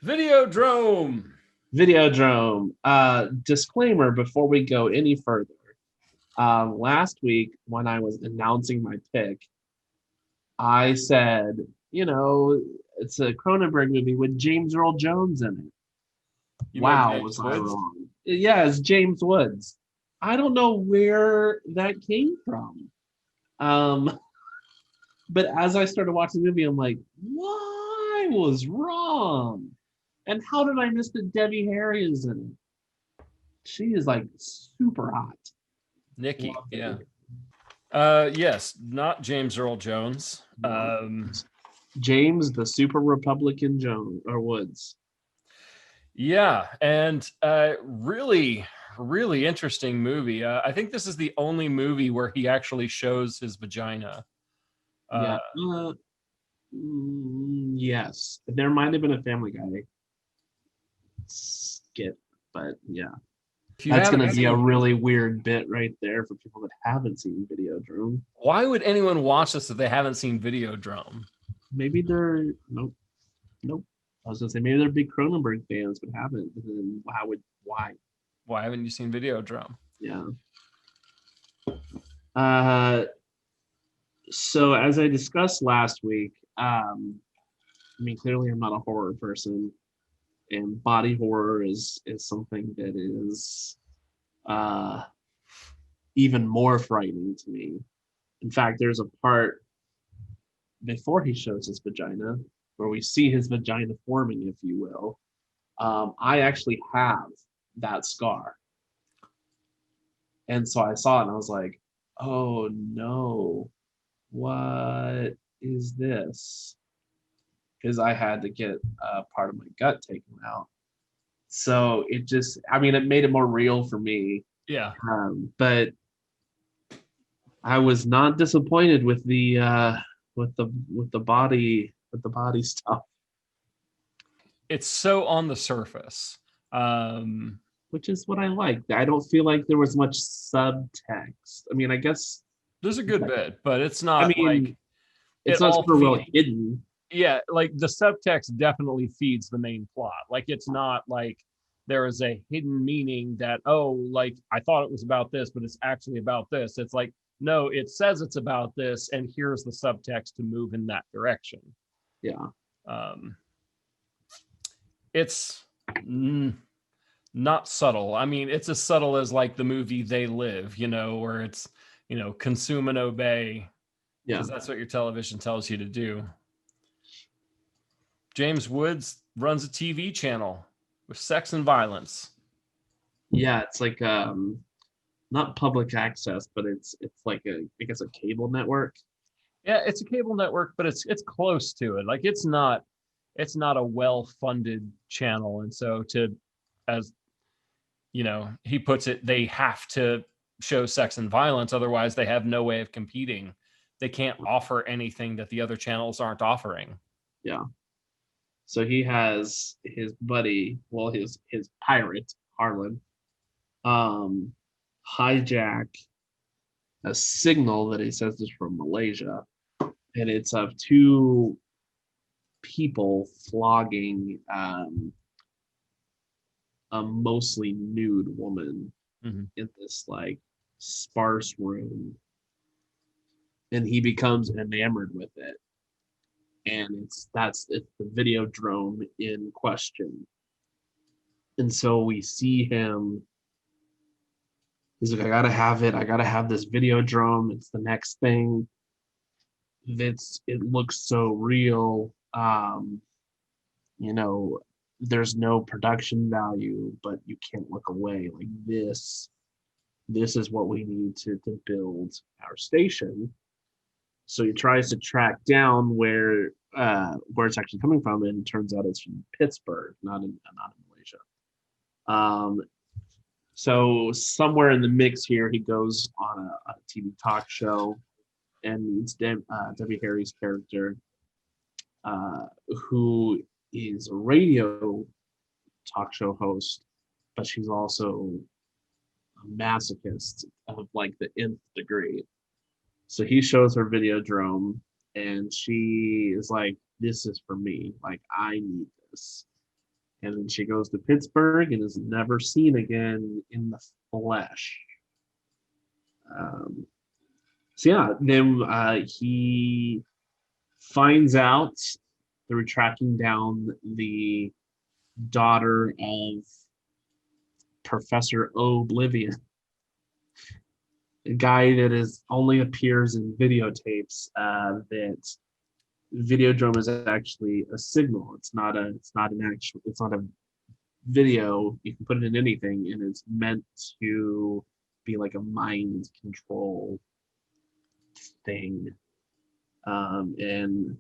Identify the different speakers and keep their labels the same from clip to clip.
Speaker 1: Videodrome.
Speaker 2: Videodrome. Disclaimer before we go any further. Last week, when I was announcing my pick, I said, it's a Cronenberg movie with James Earl Jones in it.
Speaker 1: You meant
Speaker 2: Wow,
Speaker 1: James
Speaker 2: was I
Speaker 1: Woods?
Speaker 2: wrong? Yeah, it's James Woods. I don't know where that came from. Um, but as I started watching the movie, I'm like, what was wrong? And how did I miss that Debbie Harry is in it? She is like super hot.
Speaker 1: Nikki,
Speaker 2: Love
Speaker 1: yeah.
Speaker 2: Debbie.
Speaker 1: Yes, not James Earl Jones.
Speaker 2: No. James, the super Republican Jones or Woods.
Speaker 1: Yeah, and really, really interesting movie. I think this is the only movie where he actually shows his vagina.
Speaker 2: Yeah. Yes. There might have been a Family Guy skit, but yeah.
Speaker 1: If you
Speaker 2: That's
Speaker 1: haven't
Speaker 2: going to be a
Speaker 1: seen,
Speaker 2: really weird bit right there for people that haven't seen Videodrome.
Speaker 1: why would anyone watch this if they haven't seen Videodrome?
Speaker 2: Maybe they're nope. I was gonna say maybe they're big Cronenberg fans but haven't. And then why?
Speaker 1: Why haven't you seen Videodrome?
Speaker 2: Yeah. So as I discussed last week, I mean clearly I'm not a horror person, and body horror is something that is uh even more frightening to me. In fact, there's a part before he shows his vagina where we see his vagina forming, if you will. I actually have that scar. And so I saw it and I was like, oh no, what is this? Because I had to get part of my gut taken out. So it made it more real for me.
Speaker 1: Yeah.
Speaker 2: But I was not disappointed with the body stuff.
Speaker 1: It's so on the surface. Um,
Speaker 2: Which is what I liked. I don't feel like there was much subtext. I mean, I guess
Speaker 1: there's a good bit, but it's
Speaker 2: I
Speaker 1: not like
Speaker 2: mean
Speaker 1: it
Speaker 2: it's not
Speaker 1: all
Speaker 2: super well
Speaker 1: feeds.
Speaker 2: hidden.
Speaker 1: Yeah, like the subtext definitely feeds the main plot. Like it's not like there is a hidden meaning that, oh, like I thought it was about this, but it's actually about this. It's like, no, it says it's about this, and here's the subtext to move in that direction.
Speaker 2: Yeah.
Speaker 1: Um, it's not subtle. I mean, it's as subtle as like the movie They Live, where it's, consume and obey,
Speaker 2: Yeah.
Speaker 1: because that's what your television tells you to do. James Woods runs a TV channel with sex and violence.
Speaker 2: Yeah, it's like not public access, but it's like I guess a cable network.
Speaker 1: Yeah, it's a cable network, but it's close to it. Like it's not a well-funded channel, and so as he puts it, they have to show sex and violence, otherwise they have no way of competing. They can't offer anything that the other channels aren't offering.
Speaker 2: Yeah. So he has his buddy, well, his pirate, Harlan, um, hijack a signal that he says is from Malaysia. And it's of two people flogging a mostly nude woman in this like sparse room. And he becomes enamored with it. And it's the Videodrome in question. And so we see him. He's like, I gotta have it. I gotta have this Videodrome. It's the next thing. It looks so real. You know, there's no production value, but you can't look away. Like this is what we need to build our station. So he tries to track down where it's actually coming from, and it turns out it's from Pittsburgh, not in Malaysia. So somewhere in the mix here, he goes on a TV talk show and meets Debbie Harry's character, who is a radio talk show host, but she's also a masochist of like the nth degree. So he shows her Videodrome, and she is like, "This is for me. Like I need this." And then she goes to Pittsburgh and is never seen again in the flesh. So yeah, then he finds out through tracking down the daughter of Professor Oblivion, a guy that is only appears in videotapes. That Videodrome is actually a signal. It's not a. It's not an actual. It's not a video. You can put it in anything, and it's meant to be like a mind control thing. And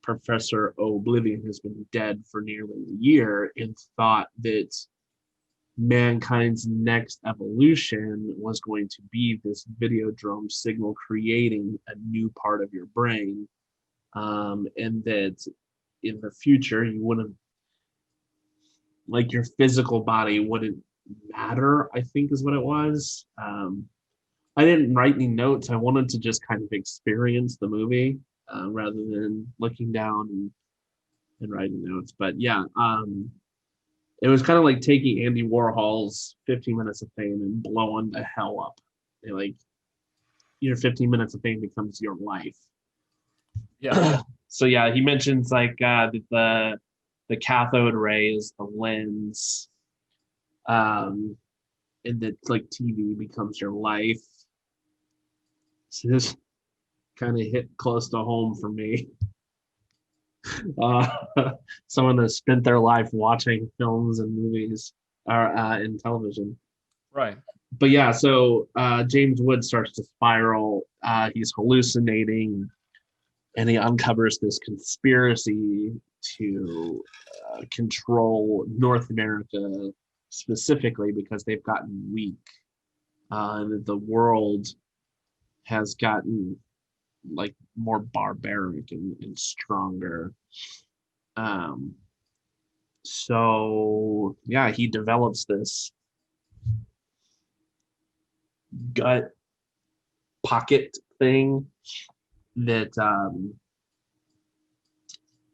Speaker 2: Professor Oblivion has been dead for nearly a year, and thought that mankind's next evolution was going to be this Videodrome signal creating a new part of your brain, and that in the future you wouldn't, like, your physical body wouldn't matter, I think is what it was. I didn't write any notes. I wanted to just kind of experience the movie rather than looking down and writing notes. But yeah, it was kind of like taking Andy Warhol's 15 Minutes of Fame and blowing the hell up. Like, your 15 Minutes of Fame becomes your life.
Speaker 1: Yeah.
Speaker 2: So yeah, he mentions like that the cathode ray is the lens, and that like TV becomes your life. So this kind of hit close to home for me. Someone that spent their life watching films and movies or in television.
Speaker 1: Right.
Speaker 2: But yeah, so James Wood starts to spiral. He's hallucinating, and he uncovers this conspiracy to control North America specifically because they've gotten weak. And the world has gotten like more barbaric and stronger. So yeah, he develops this gut pocket thing that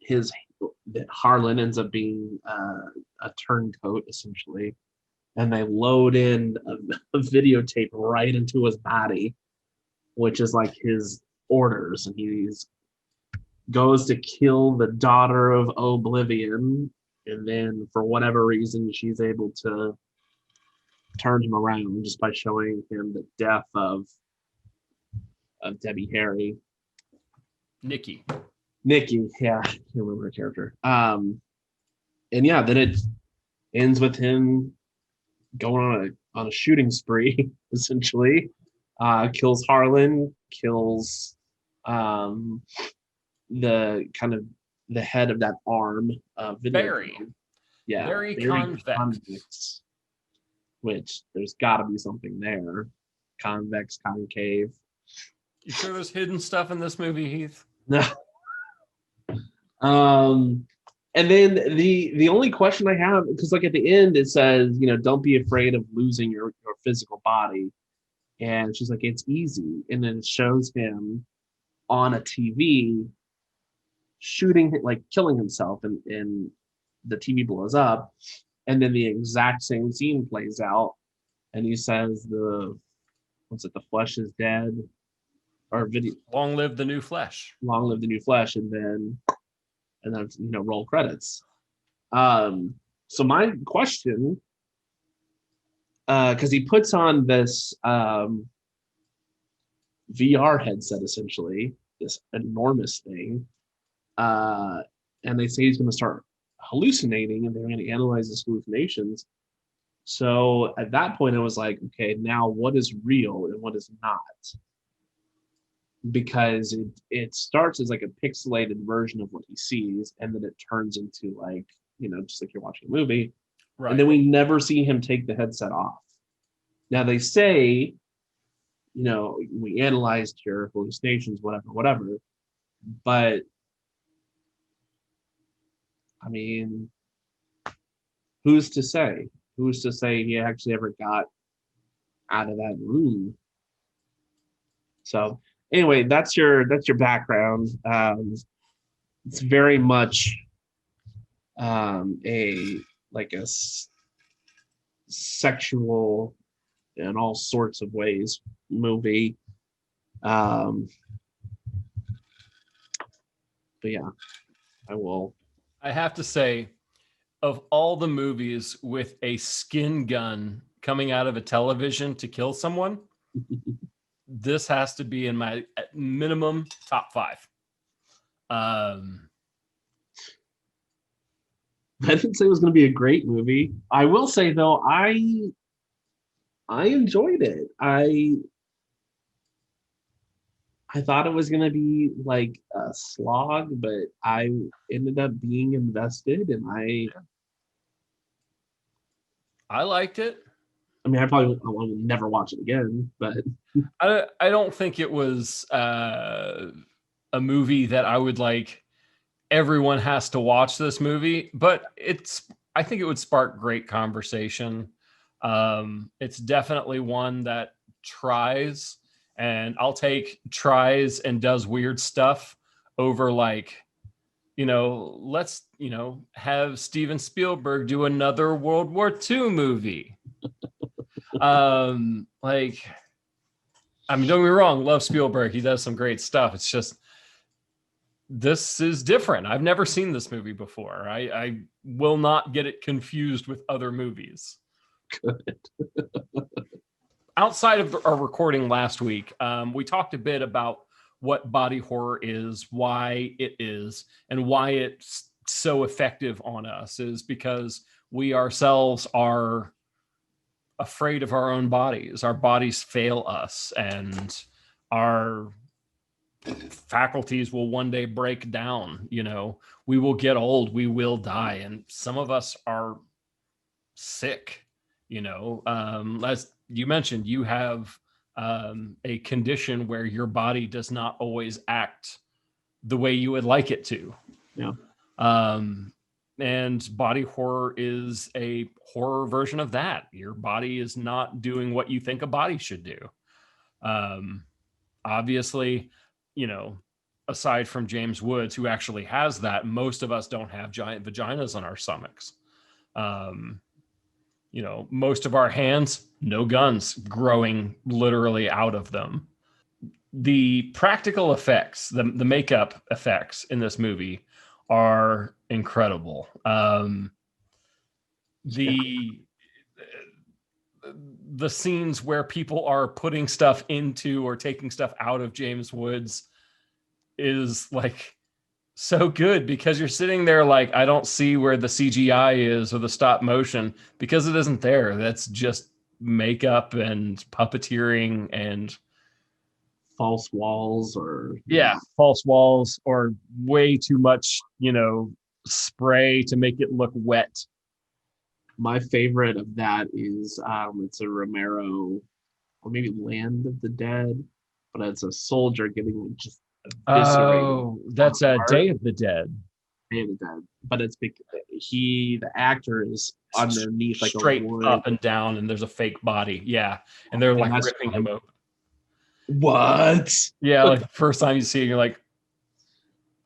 Speaker 2: that Harlan ends up being a turncoat essentially, and they load in a videotape right into his body, which is like his orders, and he's goes to kill the daughter of Oblivion, and then for whatever reason she's able to turn him around just by showing him the death of Debbie Harry.
Speaker 1: Nikki,
Speaker 2: yeah, I can't remember her character. And yeah, then it ends with him going on a shooting spree, essentially. Kills Harlan, kills the kind of the head of that arm.
Speaker 1: Barry.
Speaker 2: Yeah,
Speaker 1: Barry convex.
Speaker 2: Which there's got to be something there. Convex, concave.
Speaker 1: You sure there's hidden stuff in this movie, Heath?
Speaker 2: No. And then the only question I have, because like at the end it says, don't be afraid of losing your physical body. And she's like, it's easy. And then it shows him on a TV shooting, like killing himself, and the TV blows up. And then the exact same scene plays out. And he says the flesh is dead. Or video.
Speaker 1: Long live the new flesh.
Speaker 2: Long live the new flesh. And then roll credits. So my question, because he puts on this VR headset, essentially, this enormous thing, and they say he's going to start hallucinating, and they're going to analyze his hallucinations. So at that point, I was like, okay, now what is real and what is not? Because it starts as like a pixelated version of what he sees, and then it turns into like, just like you're watching a movie. Right. And then we never see him take the headset off. Now they say, we analyzed your hallucinations, whatever. But I mean, who's to say? Who's to say he actually ever got out of that room? So anyway, that's your background. It's very much a like a sexual in all sorts of ways movie. Um, but yeah, I will.
Speaker 1: I have to say, of all the movies with a skin gun coming out of a television to kill someone, this has to be in my minimum top 5.
Speaker 2: I didn't say it was going to be a great movie. I will say though, I enjoyed it. I thought it was going to be like a slog, but I ended up being invested, and
Speaker 1: I liked it.
Speaker 2: I mean, I will never watch it again, but
Speaker 1: I don't think it was a movie that I would like. Everyone has to watch this movie, but I think it would spark great conversation. It's definitely one that tries, and I'll take tries and does weird stuff over like, let's, have Steven Spielberg do another World War II movie. Like, I mean, don't get me wrong, love Spielberg. He does some great stuff. It's just, this is different. I've never seen this movie before. I will not get it confused with other movies.
Speaker 2: good.
Speaker 1: Outside of our recording last week, we talked a bit about what body horror is, why it is, and why it's so effective on us is because we ourselves are afraid of our own bodies. Our bodies fail us, and our faculties will one day break down. We will get old, we will die, and some of us are sick. As you mentioned, you have a condition where your body does not always act the way you would like it to.
Speaker 2: Yeah.
Speaker 1: And body horror is a horror version of that. Your body is not doing what you think a body should do. Obviously, aside from James Woods, who actually has that, most of us don't have giant vaginas on our stomachs. Most of our hands, no guns growing literally out of them. The practical effects, the makeup effects in this movie are incredible. The scenes where people are putting stuff into or taking stuff out of James Woods is like so good, because you're sitting there like, I don't see where the CGI is or the stop motion, because it isn't there. That's just makeup and puppeteering and
Speaker 2: False walls or
Speaker 1: false walls, or way too much, spray to make it look wet.
Speaker 2: My favorite of that is it's a Romero or maybe Land of the Dead, but it's a soldier getting just eviscerated.
Speaker 1: Oh, that's a Day of the Dead.
Speaker 2: Day of the Dead, but it's because the actor is underneath like
Speaker 1: straight
Speaker 2: a wood.
Speaker 1: up and down, and there's a fake body. Yeah, and they're like ripping him open.
Speaker 2: What?
Speaker 1: Yeah, like the first time you see it, you're like,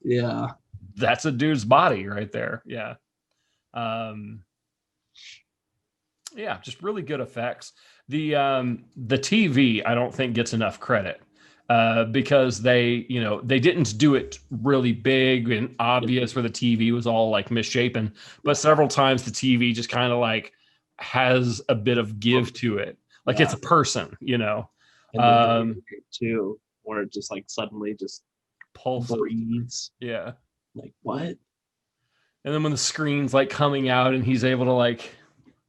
Speaker 2: yeah,
Speaker 1: that's a dude's body right there. Yeah. Yeah, just really good effects. The TV, I don't think gets enough credit because they didn't do it really big and obvious where the TV was all like misshapen, but several times the TV just kind of like has a bit of give to it, like it's a person.
Speaker 2: And too, where it just like suddenly just
Speaker 1: pulses.
Speaker 2: Breathes.
Speaker 1: Yeah.
Speaker 2: Like what?
Speaker 1: And then when the screen's like coming out and he's able to like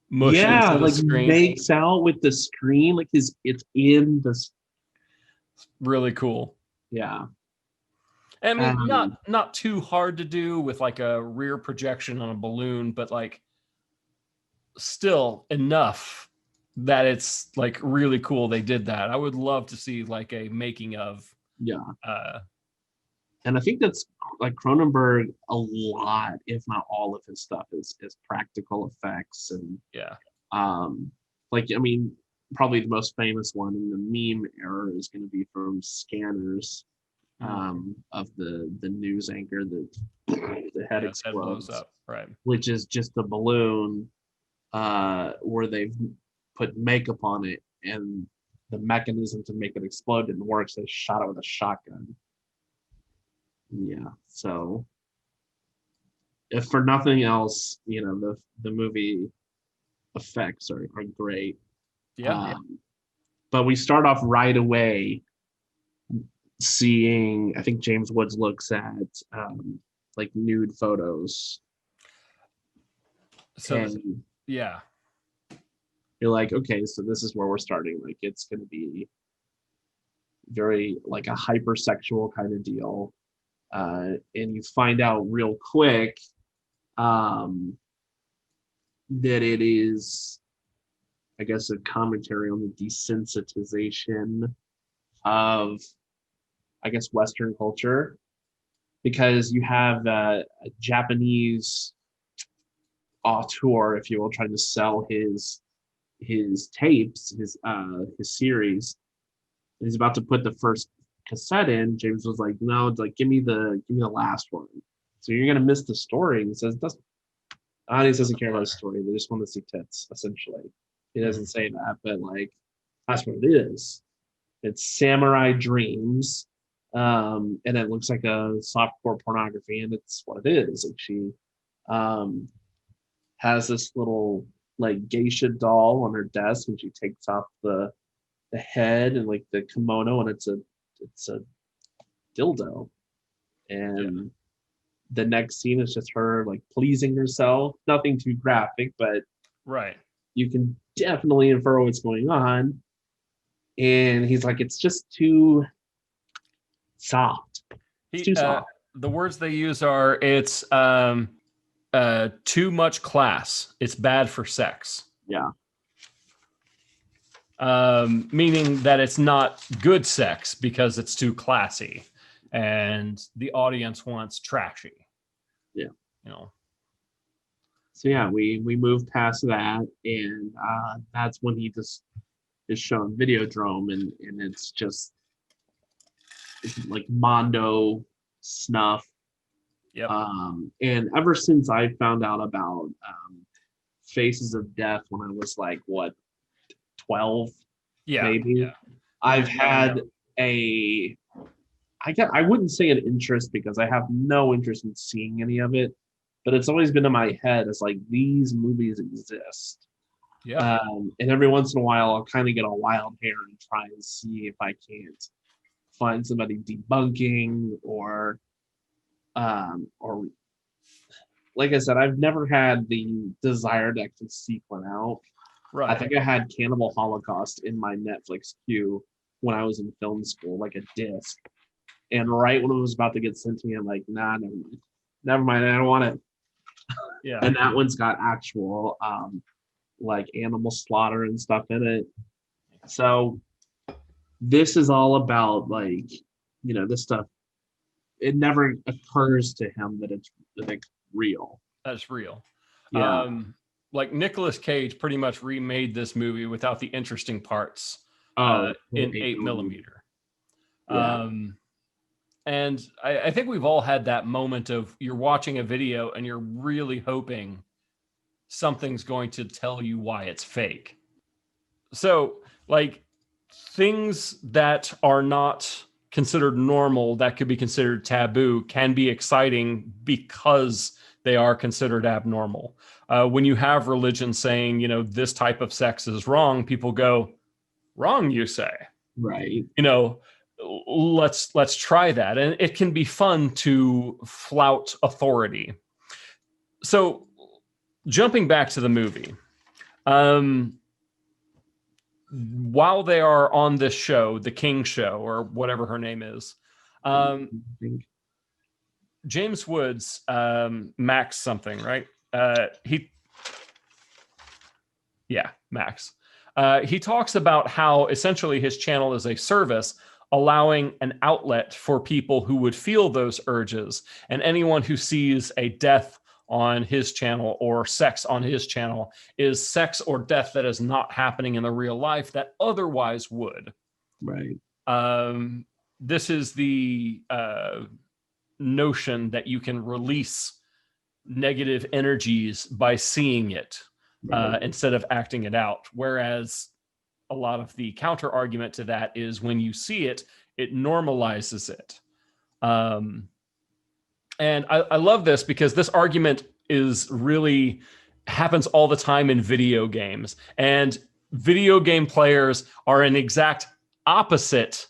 Speaker 1: mush into the
Speaker 2: like
Speaker 1: screen,
Speaker 2: makes out with the screen, like it's in the.
Speaker 1: Really cool.
Speaker 2: Yeah.
Speaker 1: I mean, not too hard to do with like a rear projection on a balloon, but like still enough that it's like really cool they did that. I would love to see like a making of.
Speaker 2: Yeah. And I think that's like Cronenberg, a lot, if not all of his stuff is practical effects. And like, I mean, probably the most famous one in the meme era is going to be from Scanners. of the news anchor that the head
Speaker 1: His head blows
Speaker 2: explodes,
Speaker 1: up. Right.
Speaker 2: which is just a balloon where they've put makeup on it, and the mechanism to make it explode didn't work, so they shot it with a shotgun. Yeah, so if for nothing else, the movie effects are great.
Speaker 1: Yeah.
Speaker 2: But we start off right away seeing, I think James Woods looks at like nude photos,
Speaker 1: So
Speaker 2: and
Speaker 1: yeah.
Speaker 2: you're like, okay, so this is where we're starting. Like, it's going to be very like a hypersexual kind of deal, and you find out real quick that it is, I guess, a commentary on the desensitization of, I guess, Western culture, because you have a Japanese auteur, if you will, trying to sell his tapes, his series. And he's about to put the first cassette in. James was like, "No, it's like give me the last one." So you're gonna miss the story. And he says, "Doesn't." Audience doesn't care about the story. They just want to see tits, essentially. He doesn't say that, but like that's what it is. It's samurai dreams, and it looks like a softcore pornography, and it's what it is. Like she has this little like geisha doll on her desk, and she takes off the head and like the kimono, and it's a dildo. And the next scene is just her like pleasing herself. Nothing too graphic, but
Speaker 1: right.
Speaker 2: You can definitely infer what's going on. And he's like, it's just too soft. It's too soft.
Speaker 1: The words they use are, it's too much class. It's bad for sex.
Speaker 2: Yeah.
Speaker 1: Meaning that it's not good sex because it's too classy, and the audience wants trashy.
Speaker 2: Yeah.
Speaker 1: So
Speaker 2: yeah, we move past that, and that's when he just is shown Videodrome, and it's just like Mondo snuff.
Speaker 1: Yep.
Speaker 2: And ever since I found out about Faces of Death when I was like 12, maybe.
Speaker 1: Yeah.
Speaker 2: I've had I wouldn't say an interest, because I have no interest in seeing any of it, but it's always been in my head as like these movies exist.
Speaker 1: Yeah.
Speaker 2: And every once in a while I'll kind of get a wild hair and try and see if I can't find somebody debunking or like I said, I've never had the desire to actually seek one out.
Speaker 1: Right.
Speaker 2: I think I had Cannibal Holocaust in my Netflix queue when I was in film school, like a disc. And right when it was about to get sent to me, I'm like, nah, never mind, I don't want it.
Speaker 1: Yeah.
Speaker 2: And that one's got actual like animal slaughter and stuff in it. So this is all about like, this stuff. It never occurs to him that it's real.
Speaker 1: That's real.
Speaker 2: Yeah.
Speaker 1: Like Nicolas Cage pretty much remade this movie without the interesting parts in 8mm.
Speaker 2: Yeah.
Speaker 1: And I think we've all had that moment of you're watching a video and you're really hoping something's going to tell you why it's fake. So like things that are not considered normal, that could be considered taboo, can be exciting because they are considered abnormal. When you have religion saying, this type of sex is wrong, people go, wrong, you say?
Speaker 2: Right.
Speaker 1: Let's try that. And it can be fun to flout authority. So jumping back to the movie, while they are on this show, the King Show, or whatever her name is, James Woods, Max something, right? Max. He talks about how essentially his channel is a service allowing an outlet for people who would feel those urges, and anyone who sees a death on his channel or sex on his channel is sex or death that is not happening in the real life that otherwise would.
Speaker 2: Right.
Speaker 1: this is the notion that you can release negative energies by seeing it instead of acting it out. Whereas a lot of the counter argument to that is when you see it, it normalizes it. And I love this because this argument is really happens all the time in video games. And video game players are an exact opposite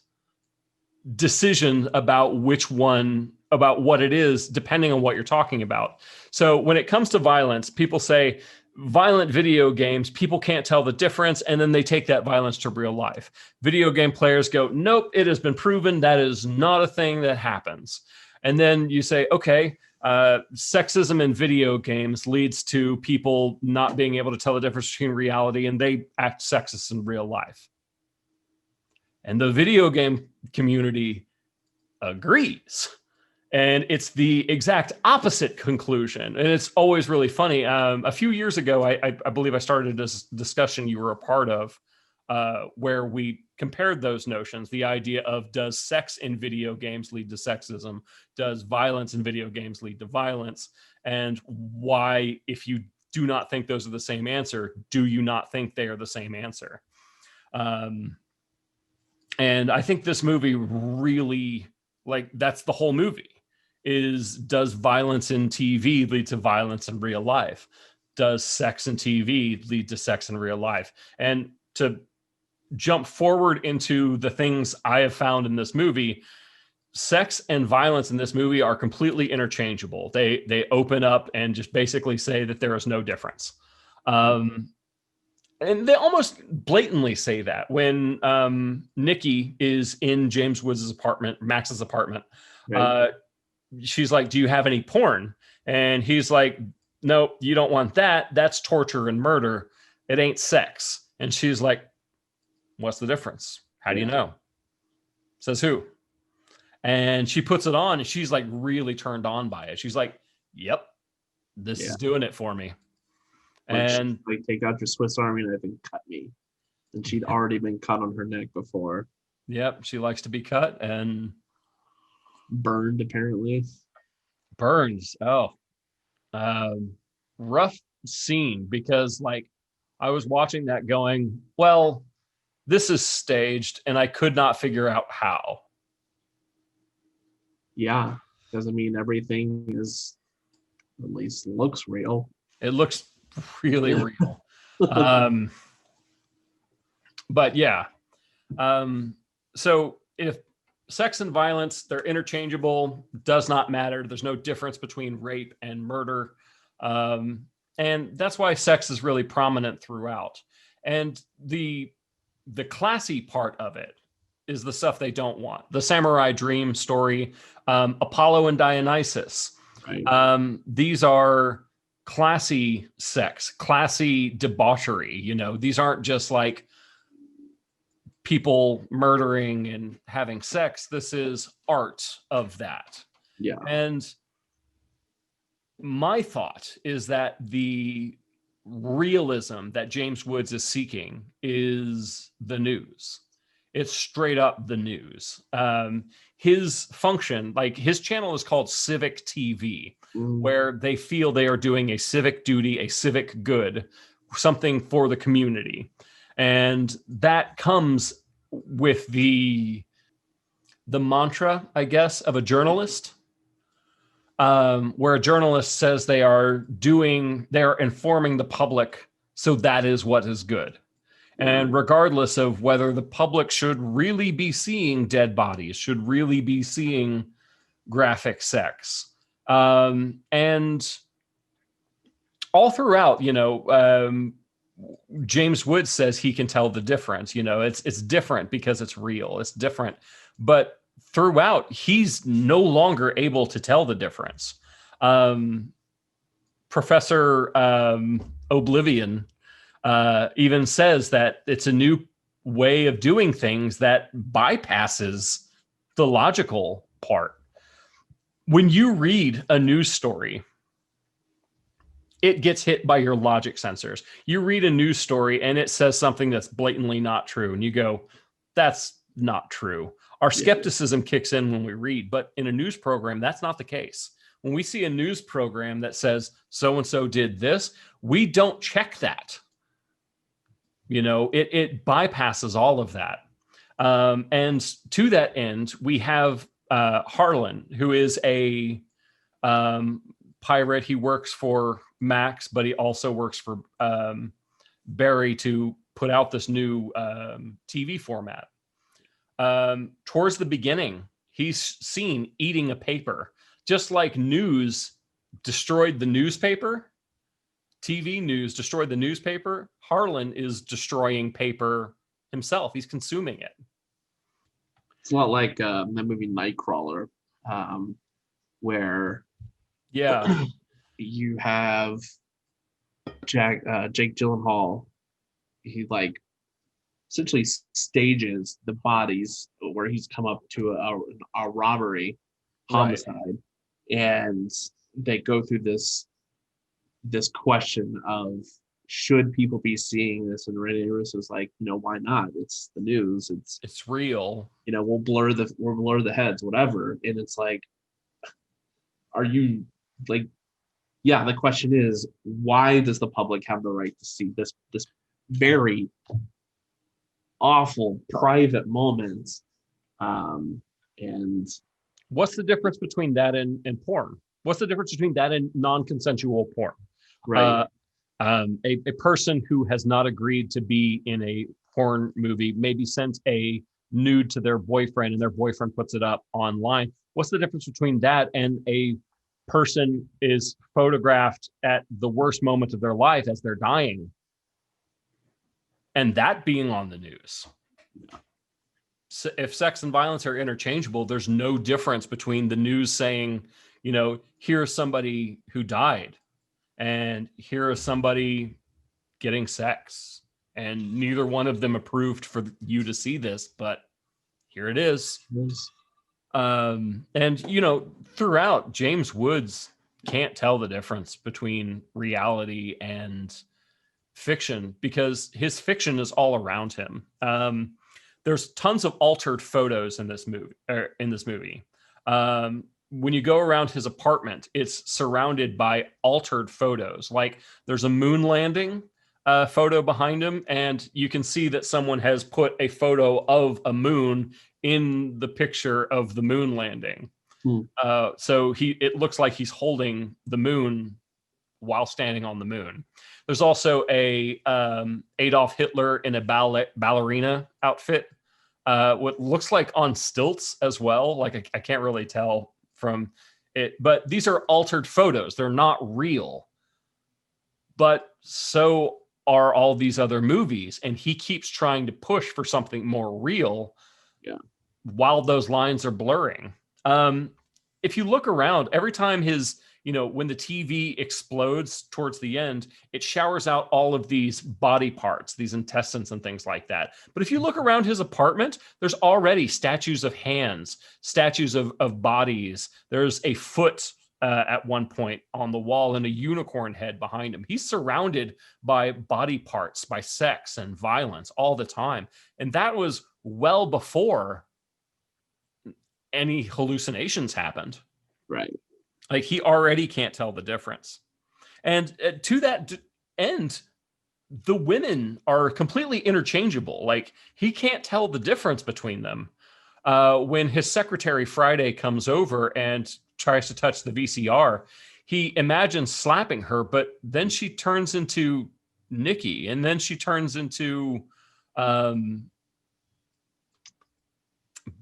Speaker 1: decision about which one, about what it is, depending on what you're talking about. So when it comes to violence, people say violent video games, people can't tell the difference, and then they take that violence to real life. Video game players go, nope, it has been proven that is not a thing that happens. And then you say, okay, sexism in video games leads to people not being able to tell the difference between reality, and they act sexist in real life. And the video game community agrees. And it's the exact opposite conclusion. And it's always really funny. A few years ago, I believe I started this discussion you were a part of, where we compared those notions, the idea of, does sex in video games lead to sexism? Does violence in video games lead to violence? And why, if you do not think those are the same answer, do you not think they are the same answer? And I think this movie really, like, that's the whole movie, is, does violence in TV lead to violence in real life? Does sex in TV lead to sex in real life? And to jump forward into the things I have found in this movie, sex and violence in this movie are completely interchangeable. They open up and just basically say that there is no difference. And they almost blatantly say that when Nikki is in James Woods' apartment, Max's apartment. Right. She's like, do you have any porn? And he's like, no, you don't want that. That's torture and murder. It ain't sex. And she's like, what's the difference? How do you know? Says who? And she puts it on and she's like really turned on by it. She's like, yep, this is doing it for me. And
Speaker 2: like, take out your Swiss Army knife and cut me. And she'd already been cut on her neck before.
Speaker 1: Yep, she likes to be cut and
Speaker 2: burned, apparently.
Speaker 1: Burns. Oh, rough scene, because like I was watching that going, well, this is staged, and I could not figure out how.
Speaker 2: Yeah, doesn't mean everything is, at least looks real.
Speaker 1: It looks really real. But yeah. So if sex and violence, they're interchangeable, does not matter. There's no difference between rape and murder. And that's why sex is really prominent throughout. And the classy part of it is the stuff they don't want. The samurai dream story, Apollo and Dionysus. Right. These are classy sex, classy debauchery. You know, these aren't just like people murdering and having sex. This is art of that. Yeah. And my thought is that the realism that James Woods is seeking is the news. It's straight up the news. His function, like his channel is called Civic TV, where they feel they are doing a civic duty, a civic good, something for the community. And that comes with the mantra, I guess, of a journalist, where a journalist says they are informing the public, so that is what is good. And regardless of whether the public should really be seeing dead bodies, should really be seeing graphic sex. And all throughout, you know, James Woods says he can tell the difference. You know, it's different because it's real. It's different. But throughout, he's no longer able to tell the difference. Professor Oblivion even says that it's a new way of doing things that bypasses the logical part. When you read a news story, it gets hit by your logic sensors. You read a news story and it says something that's blatantly not true. And you go, that's not true. Our skepticism kicks in when we read, but in a news program, that's not the case. When we see a news program that says so-and-so did this, we don't check that. It bypasses all of that. And to that end, we have Harlan, who is a pirate. He works for Max, but he also works for Barry to put out this new TV format. Towards the beginning, he's seen eating a paper. Just like news destroyed the newspaper, TV news destroyed the newspaper, Harlan is destroying paper himself. He's consuming it.
Speaker 2: It's a lot like that movie Nightcrawler, where you have Jake Gyllenhaal. He like essentially stages the bodies where he's come up to a robbery, homicide, and they go through this question of, should people be seeing this? And Rene Russo is like, why not? It's the news. It's
Speaker 1: real.
Speaker 2: We'll blur the heads, whatever. And it's like, are you like, the question is, why does the public have the right to see this very awful private moment? And
Speaker 1: what's the difference between that and porn? What's the difference between that and non-consensual porn?
Speaker 2: Right.
Speaker 1: A person who has not agreed to be in a porn movie maybe sent a nude to their boyfriend and their boyfriend puts it up online. What's the difference between that and a person is photographed at the worst moment of their life as they're dying and that being on the news? So if sex and violence are interchangeable, there's no difference between the news saying, here's somebody who died and here is somebody getting sex, and neither one of them approved for you to see this, but here it is.
Speaker 2: Yes.
Speaker 1: And throughout, James Woods can't tell the difference between reality and fiction because his fiction is all around him. There's tons of altered photos in this movie. When you go around his apartment, it's surrounded by altered photos. Like there's a moon landing photo behind him, and you can see that someone has put a photo of a moon in the picture of the moon landing. So it looks like he's holding the moon while standing on the moon. There's also a Adolf Hitler in a ballerina outfit, what looks like on stilts as well. Like I can't really tell from it, but these are altered photos. They're not real, but so are all these other movies. And he keeps trying to push for something more real while those lines are blurring. If you look around, every time when the TV explodes towards the end, it showers out all of these body parts, these intestines and things like that. But if you look around his apartment, there's already statues of hands, statues of bodies. There's a foot at one point on the wall and a unicorn head behind him. He's surrounded by body parts, by sex and violence all the time. And that was well before any hallucinations happened.
Speaker 2: Right.
Speaker 1: Like he already can't tell the difference. And to that end, the women are completely interchangeable. Like he can't tell the difference between them. When his secretary Friday comes over and tries to touch the VCR, he imagines slapping her, but then she turns into Nikki, and then she turns into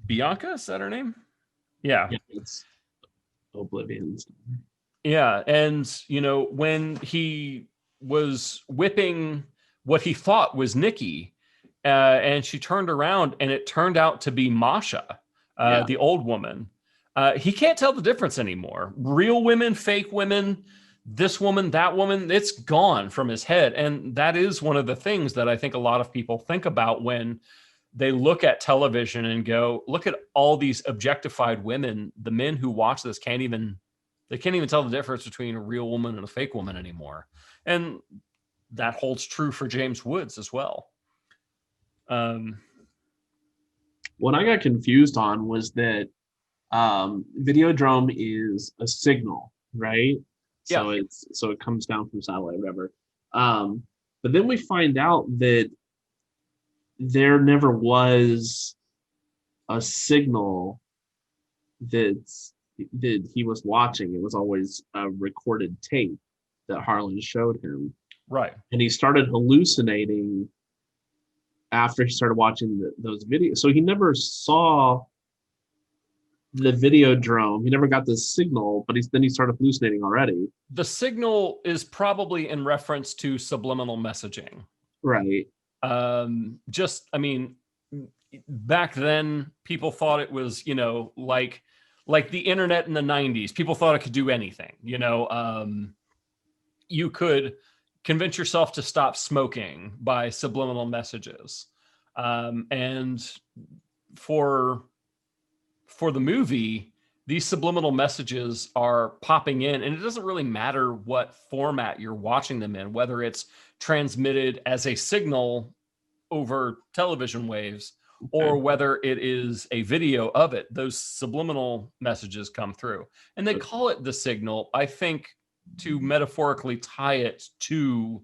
Speaker 1: Bianca. Is that her name? Yeah.
Speaker 2: It's Oblivion.
Speaker 1: Yeah. And, when he was whipping what he thought was Nikki, and she turned around and it turned out to be Masha, the old woman. He can't tell the difference anymore. Real women, fake women, this woman, that woman, it's gone from his head. And that is one of the things that I think a lot of people think about when they look at television and go, look at all these objectified women. The men who watch this can't even tell the difference between a real woman and a fake woman anymore. And that holds true for James Woods as well.
Speaker 2: Well, What I got confused on was that Videodrome is a signal, right?
Speaker 1: Yeah.
Speaker 2: So it comes down from satellite, whatever. But then we find out that there never was a signal that that he was watching. It was always a recorded tape that Harlan showed him,
Speaker 1: Right.
Speaker 2: and he started hallucinating after he started watching those videos. So he never saw the video drone. He never got the signal, but then he started hallucinating already.
Speaker 1: The signal is probably in reference to subliminal messaging.
Speaker 2: Right.
Speaker 1: Just, I mean, back then people thought it was, like the internet in the 90s. People thought it could do anything. You could convince yourself to stop smoking by subliminal messages. And for the movie, these subliminal messages are popping in, and it doesn't really matter what format you're watching them in, whether it's transmitted as a signal over television waves or
Speaker 2: Okay.
Speaker 1: whether it is a video of it. Those subliminal messages come through, and they call it the signal, I think, to metaphorically tie it to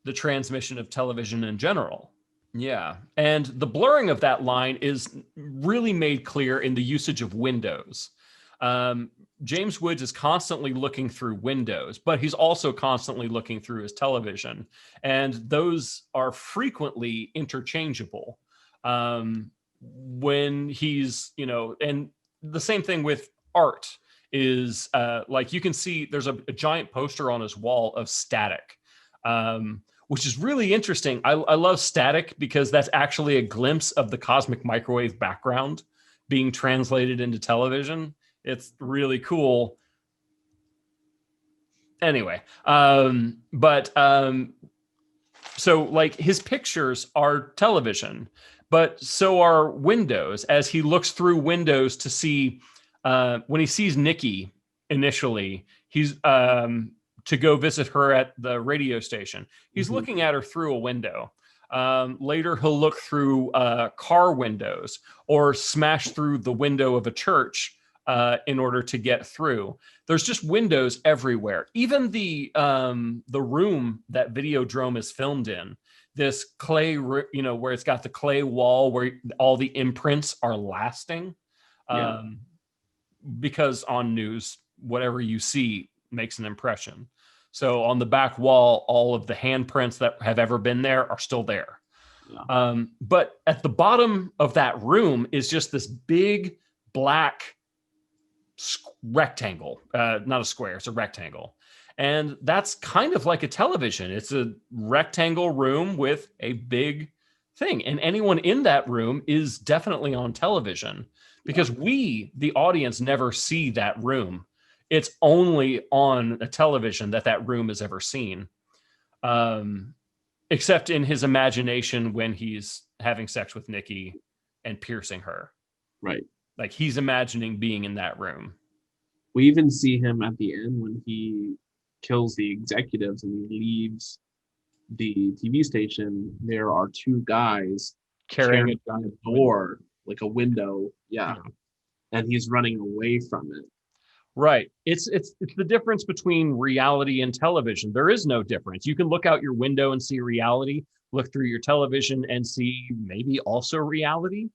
Speaker 1: the transmission of television in general. Yeah. And the blurring of that line is really made clear in the usage of windows. James Woods is constantly looking through windows, but he's also constantly looking through his television. And those are frequently interchangeable. When he's, and the same thing with art is like you can see there's a giant poster on his wall of Static. Which is really interesting. I love Static because that's actually a glimpse of the cosmic microwave background being translated into television. It's really cool. Anyway, so like his pictures are television, but so are windows as he looks through windows to see when he sees Nikki initially, he's to go visit her at the radio station. He's looking at her through a window. Later, he'll look through car windows or smash through the window of a church in order to get through. There's just windows everywhere. Even the room that Videodrome is filmed in, this clay, where it's got the clay wall where all the imprints are lasting.
Speaker 2: Yeah.
Speaker 1: Because on news, whatever you see makes an impression. So on the back wall, all of the handprints that have ever been there are still there.
Speaker 2: Yeah.
Speaker 1: But at the bottom of that room is just this big black rectangle, not a square, it's a rectangle. And that's kind of like a television. It's a rectangle room with a big thing. And anyone in that room is definitely on television because we, the audience, never see that room. It's only on a television that room is ever seen. Except in his imagination when he's having sex with Nikki and piercing her.
Speaker 2: Right.
Speaker 1: Like he's imagining being in that room.
Speaker 2: We even see him at the end when he kills the executives and he leaves the TV station. There are two guys
Speaker 1: Carrying
Speaker 2: a door, like a window. Yeah. And he's running away from it.
Speaker 1: Right. It's the difference between reality and television. There is no difference. You can look out your window and see reality, look through your television and see maybe also reality.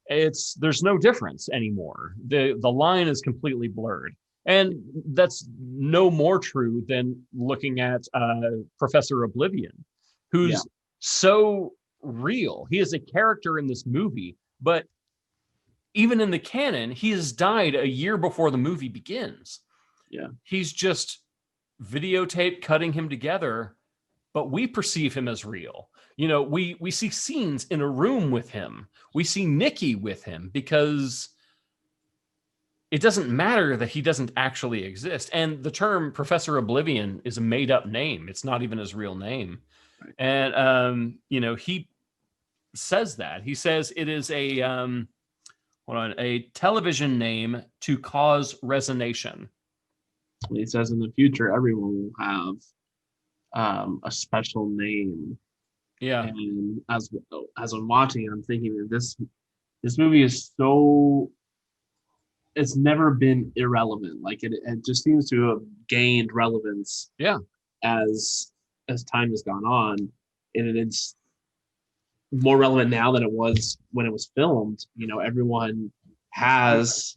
Speaker 1: There's no difference anymore. The line is completely blurred. And that's no more true than looking at Professor Oblivion, who's so real. He is a character in this movie, but even in the canon, he has died a year before the movie begins.
Speaker 2: Yeah.
Speaker 1: He's just videotape cutting him together, but we perceive him as real. We see scenes in a room with him. We see Nikki with him because it doesn't matter that he doesn't actually exist. And the term Professor Oblivion is a made up name. It's not even his real name. Right. And, he says that. He says it is a television name to cause resonation.
Speaker 2: He says in the future, everyone will have a special name.
Speaker 1: Yeah.
Speaker 2: And as I'm watching it, I'm thinking that this This movie is so, it's never been irrelevant. Like it just seems to have gained relevance
Speaker 1: Yeah.
Speaker 2: as time has gone on, and it's more relevant now than it was when it was filmed. You know, everyone has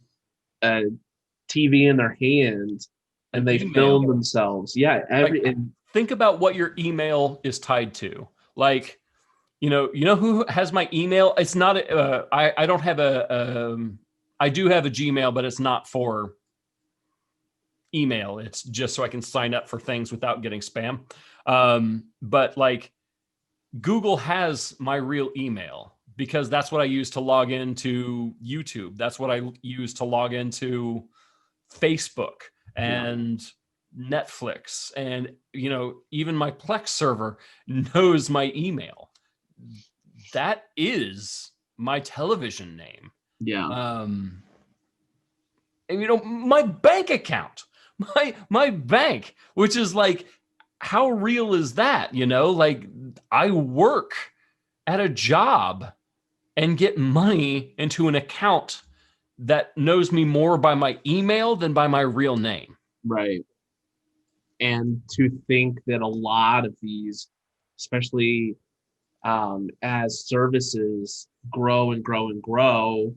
Speaker 2: a TV in their hand and they film themselves. Yeah,
Speaker 1: think about what your email is tied to. Like, you know who has my email? It's not. I don't have I do have a Gmail, but it's not for email. It's just so I can sign up for things without getting spam. But like, Google has my real email because that's what I use to log into YouTube. That's what I use to log into Facebook and Netflix. And, even my Plex server knows my email. That is my television name.
Speaker 2: Yeah.
Speaker 1: And, my bank account, my bank, which is like, how real is that? Like, I work at a job and get money into an account that knows me more by my email than by my real name.
Speaker 2: Right. And to think that a lot of these, especially as services grow and grow and grow,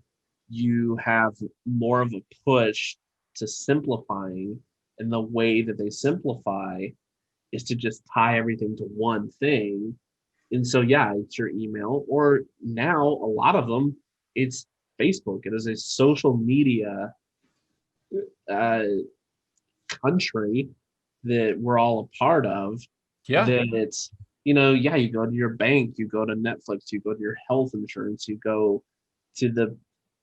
Speaker 2: you have more of a push to simplifying. And the way that they simplify is to just tie everything to one thing. And so, yeah, it's your email, or now a lot of them, it's Facebook. It is a social media country that we're all a part of.
Speaker 1: Yeah.
Speaker 2: Then it's, you go to your bank, you go to Netflix, you go to your health insurance, you go to the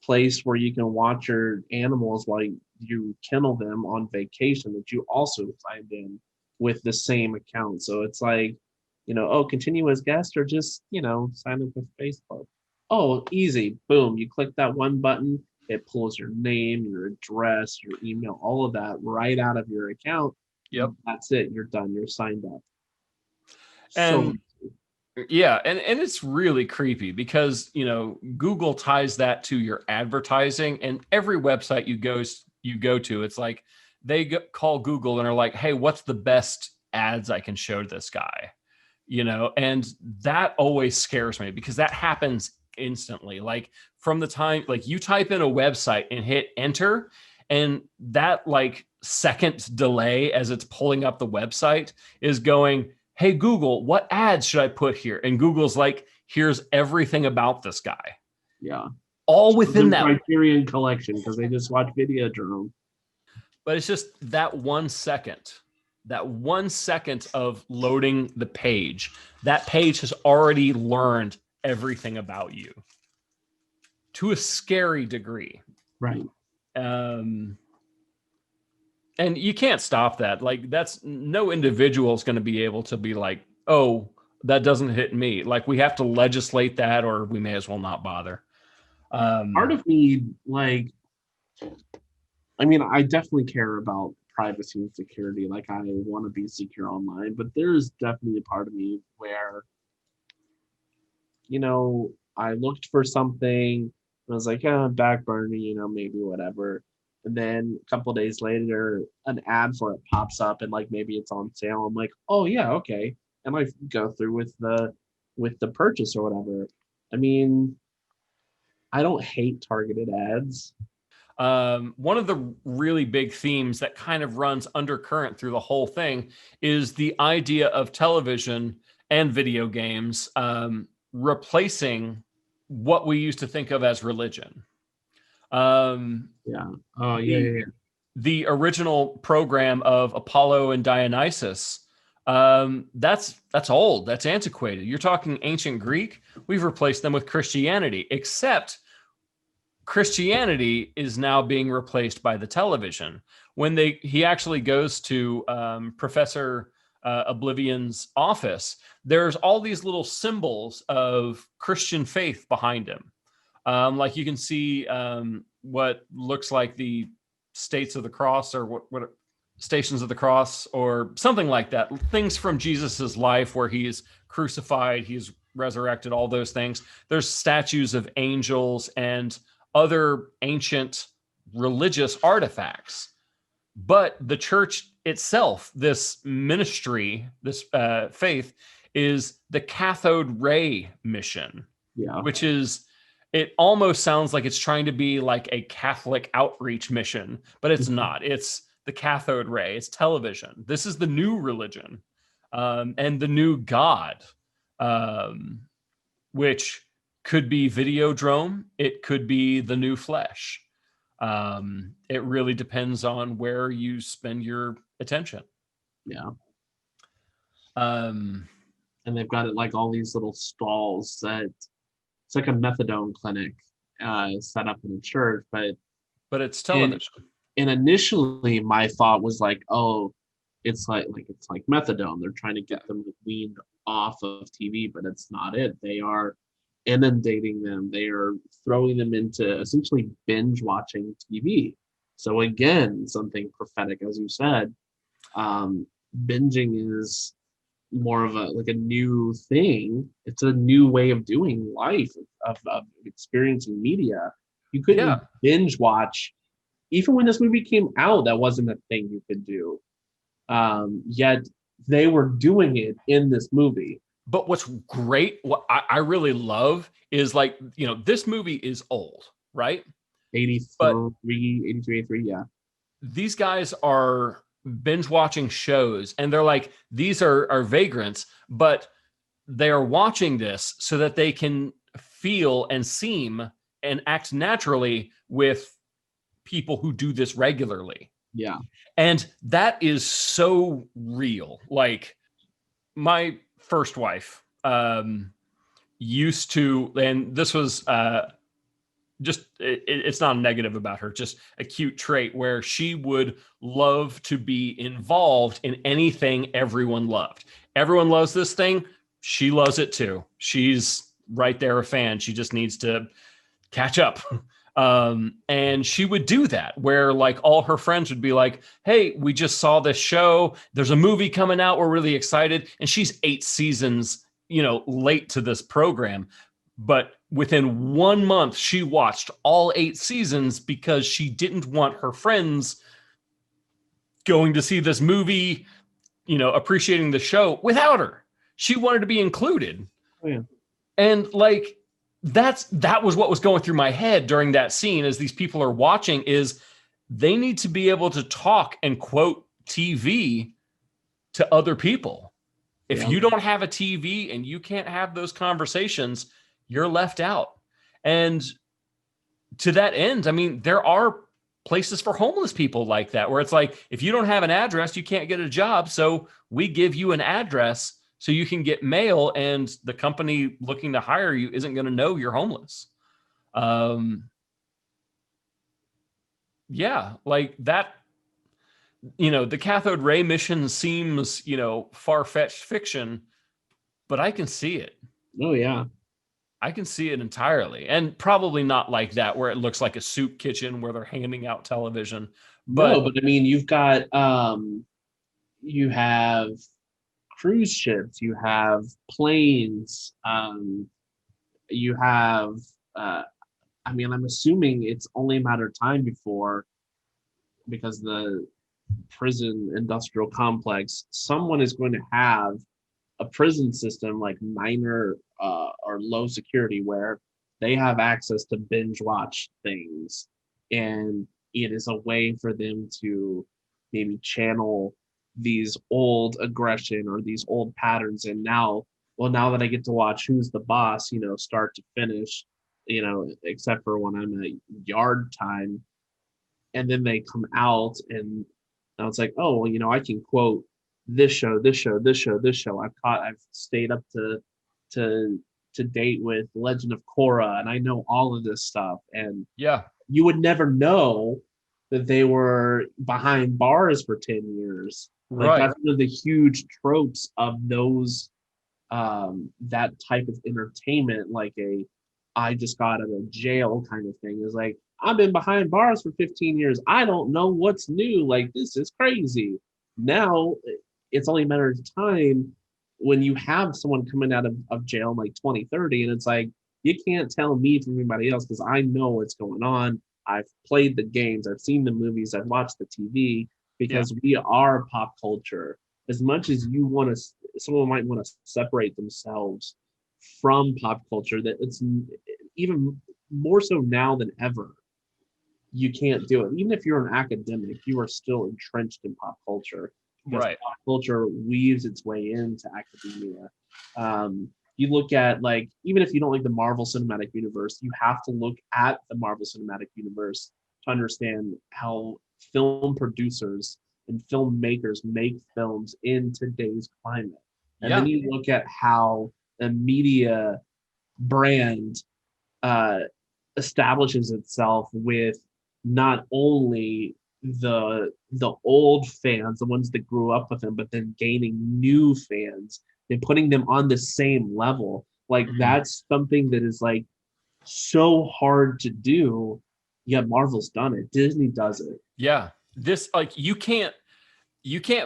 Speaker 2: place where you can watch your animals while you kennel them on vacation that you also signed in with the same account. So it's like, continue as guest, or just, sign up with Facebook. Oh, easy. Boom. You click that one button, it pulls your name, your address, your email, all of that right out of your account.
Speaker 1: Yep.
Speaker 2: That's it. You're done. You're signed up.
Speaker 1: And yeah, and it's really creepy because, Google ties that to your advertising, and every website you go to, it's like they call Google and are like, hey, what's the best ads I can show this guy? And that always scares me because that happens instantly. Like, from the time, like, you type in a website and hit enter, and that like second delay as it's pulling up the website is going, hey, Google, what ads should I put here? And Google's like, here's everything about this guy.
Speaker 2: Yeah.
Speaker 1: All within that
Speaker 2: Criterion collection, because they just watch Videodrome.
Speaker 1: But it's just that 1 second. That 1 second of loading the page. That page has already learned everything about you to a scary degree.
Speaker 2: Right.
Speaker 1: And you can't stop that. Like, that's, no individual is going to be able to be like, oh, that doesn't hit me. Like, we have to legislate that, or we may as well not bother.
Speaker 2: Part of me, like, I definitely care about privacy and security. Like, I want to be secure online, but there's definitely a part of me where, I looked for something and I was like, back burner, maybe whatever. And then a couple of days later, an ad for it pops up, and like maybe it's on sale. I'm like, oh yeah, okay. And I go through with the purchase or whatever. I don't hate targeted ads.
Speaker 1: One of the really big themes that kind of runs undercurrent through the whole thing is the idea of television and video games replacing what we used to think of as religion.
Speaker 2: Yeah. Oh, yeah.
Speaker 1: The original program of Apollo and Dionysus, that's old. That's antiquated. You're talking ancient Greek. We've replaced them with Christianity, except Christianity is now being replaced by the television. When he actually goes to Professor Oblivion's office, there's all these little symbols of Christian faith behind him. Like, you can see what looks like the States of the Cross, or what Stations of the Cross, or something like that. Things from Jesus's life where he's crucified, he's resurrected, all those things. There's statues of angels and other ancient religious artifacts. But the church itself, this ministry, this faith, is the cathode ray mission, which is, it almost sounds like it's trying to be like a Catholic outreach mission, but it's not. It's the cathode ray. It's television. This is the new religion, and the new God, which could be Videodrome. It could be the new flesh. It really depends on where you spend your attention.
Speaker 2: Yeah. And they've got it like all these little stalls that it's like a methadone clinic set up in a church, but
Speaker 1: it's television.
Speaker 2: And initially my thought was like, oh, it's like methadone. They're trying to get them weaned off of TV, but it's not it. They are inundating them. They are throwing them into essentially binge watching TV. So again, something prophetic, as you said. Binging is more of a new thing. It's a new way of doing life, of experiencing media. You couldn't binge watch. Even when this movie came out, that wasn't a thing you could do. Yet they were doing it in this movie.
Speaker 1: But what's great, what I really love is, like, this movie is old, right?
Speaker 2: 83, 83, yeah.
Speaker 1: These guys are binge watching shows, and they're like, these are vagrants, but they are watching this so that they can feel and seem and act naturally with people who do this regularly.
Speaker 2: Yeah.
Speaker 1: And that is so real. Like, my first wife used to, and this was just, it's not a negative about her, just a cute trait where she would love to be involved in anything everyone loved. Everyone loves this thing. She loves it too. She's right there, a fan. She just needs to catch up. And she would do that where, like, all her friends would be like, hey, we just saw this show. There's a movie coming out. We're really excited. And she's 8 seasons, late to this program. But within 1 month, she watched all 8 seasons because she didn't want her friends going to see this movie, appreciating the show without her. She wanted to be included.
Speaker 2: Oh, yeah.
Speaker 1: And, like, that was what was going through my head during that scene as these people are watching, is they need to be able to talk and quote TV to other people. If you don't have a TV and you can't have those conversations, you're left out. And to that end, I mean, there are places for homeless people like that, where it's like, if you don't have an address, you can't get a job. So we give you an address so you can get mail, and the company looking to hire you isn't going to know you're homeless. Yeah, like that, the cathode ray mission seems, far-fetched fiction, but I can see it.
Speaker 2: Oh, yeah.
Speaker 1: I can see it entirely. And probably not like that, where it looks like a soup kitchen where they're handing out television. But
Speaker 2: no, but I mean, you've got, you have cruise ships, you have planes, you have, I'm assuming it's only a matter of time before, because the prison industrial complex, someone is going to have a prison system like minor or low security, where they have access to binge watch things, and it is a way for them to maybe channel these old aggression or these old patterns. And now that I get to watch Who's the Boss, start to finish, except for when I'm at yard time, and then they come out, and now it's like, oh, well, I can quote this show. I've stayed up to date with Legend of Korra, and I know all of this stuff. And
Speaker 1: yeah,
Speaker 2: you would never know that they were behind bars for 10 years. Like,
Speaker 1: right.
Speaker 2: That's one of the huge tropes of those, that type of entertainment, like I just got out of jail kind of thing, is like, I've been behind bars for 15 years. I don't know what's new. Like, this is crazy. Now it's only a matter of time when you have someone coming out of jail in like 2030, and it's like, you can't tell me from anybody else because I know what's going on. I've played the games, I've seen the movies, I've watched the TV, because we are pop culture. As much as you want to, someone might want to separate themselves from pop culture, that it's even more so now than ever. You can't do it. Even if you're an academic, you are still entrenched in pop culture. Because
Speaker 1: Right.
Speaker 2: pop culture weaves its way into academia. You look at, like, even if you don't like the Marvel Cinematic Universe, you have to look at the Marvel Cinematic Universe to understand how film producers and filmmakers make films in today's climate. And then you look at how the media brand establishes itself with not only the old fans, the ones that grew up with him, but then gaining new fans and putting them on the same level. Like, that's something that is like so hard to do. Yeah, Marvel's done it. Disney does it.
Speaker 1: Yeah. This, like, you can't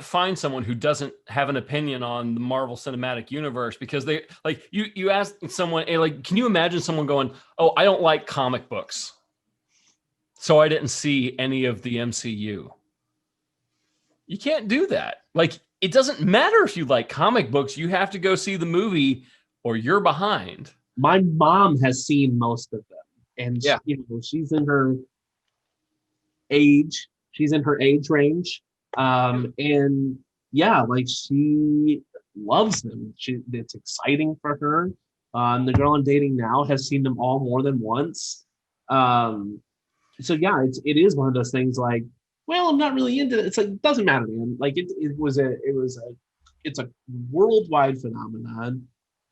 Speaker 1: find someone who doesn't have an opinion on the Marvel Cinematic Universe, because they, like, you ask someone, hey, like, can you imagine someone going, oh, I don't like comic books, so I didn't see any of the MCU. You can't do that. Like, it doesn't matter if you like comic books, you have to go see the movie or you're behind.
Speaker 2: My mom has seen most of them, and she's in her age. She's in her age range. And yeah, like, she loves them. It's exciting for her. The girl I'm dating now has seen them all more than once. So yeah, it is one of those things, like, well, I'm not really into it. It's like, it doesn't matter, man. Like, it's a worldwide phenomenon.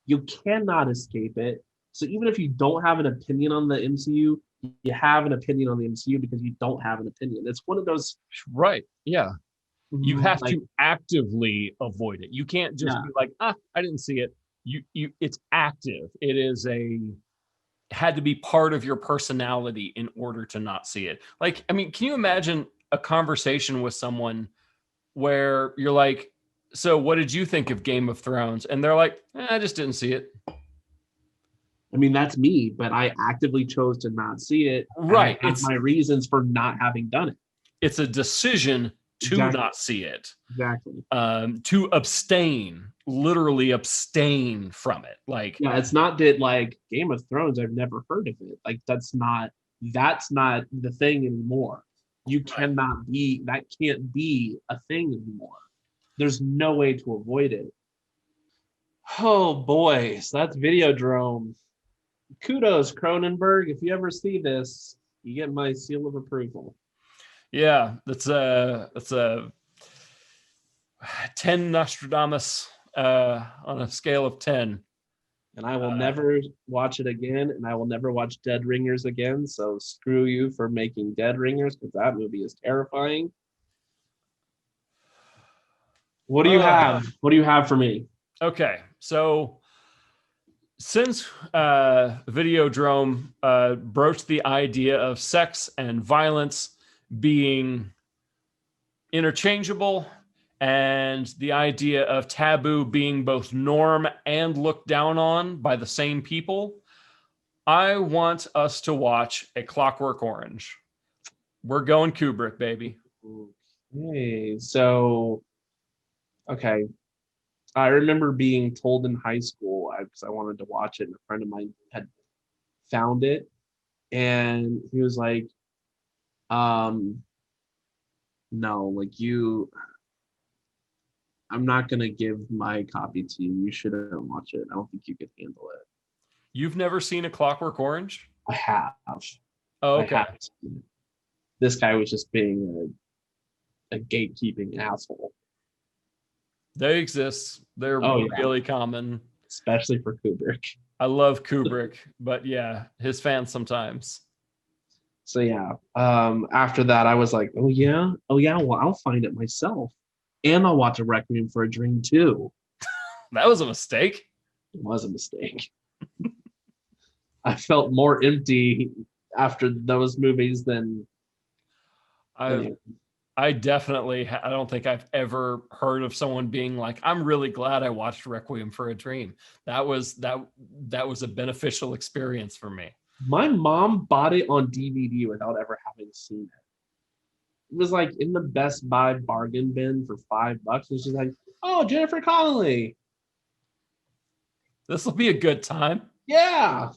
Speaker 2: You cannot escape it. So even if you don't have an opinion on the MCU, you have an opinion on the MCU because you don't have an opinion. It's one of those.
Speaker 1: Right. Yeah. You have
Speaker 2: like,
Speaker 1: to actively avoid it. You can't just be like, I didn't see it. It's active. It is had to be part of your personality in order to not see it. Like, I mean, can you imagine a conversation with someone where you're like, so what did you think of Game of Thrones? And they're like, I just didn't see it.
Speaker 2: I mean, that's me, but I actively chose to not see it.
Speaker 1: Right.
Speaker 2: It's my reasons for not having done it.
Speaker 1: It's a decision to not see it.
Speaker 2: Exactly.
Speaker 1: To abstain, literally abstain from it. Like,
Speaker 2: yeah, it's not that, like, Game of Thrones, I've never heard of it. Like, that's not the thing anymore. You cannot be, that can't be a thing anymore. There's no way to avoid it. Oh boy, so that's Videodrome. Kudos, Cronenberg. If you ever see this, you get my seal of approval.
Speaker 1: Yeah, that's a 10 Nostradamus on a scale of 10.
Speaker 2: And I will never watch it again, and I will never watch Dead Ringers again. So screw you for making Dead Ringers, because that movie is terrifying. What do you have? What do you have for me?
Speaker 1: Okay, so since Videodrome broached the idea of sex and violence being interchangeable, and the idea of taboo being both norm and looked down on by the same people, I want us to watch A Clockwork Orange. We're going Kubrick, baby.
Speaker 2: Okay, so, okay. I remember being told in high school, because I wanted to watch it, and a friend of mine had found it, and he was like, no, like, I'm not going to give my copy to you. You shouldn't watch it. I don't think you could handle it.
Speaker 1: You've never seen A Clockwork Orange?
Speaker 2: I have.
Speaker 1: Oh, okay.
Speaker 2: I have. This guy was just being a gatekeeping asshole.
Speaker 1: They exist. They're really common.
Speaker 2: Especially for Kubrick.
Speaker 1: I love Kubrick, but yeah, his fans sometimes.
Speaker 2: So yeah, after that, I was like, oh yeah, well, I'll find it myself. And I'll watch A Requiem for a Dream too.
Speaker 1: That was a mistake.
Speaker 2: It was a mistake. I felt more empty after those movies than.
Speaker 1: I definitely, I don't think I've ever heard of someone being like, I'm really glad I watched Requiem for a Dream. That was a beneficial experience for me.
Speaker 2: My mom bought it on DVD without ever having seen it. It was like in the Best Buy bargain bin for $5. And she's like, "Oh, Jennifer Connelly,
Speaker 1: This will be a good time.
Speaker 2: yeah."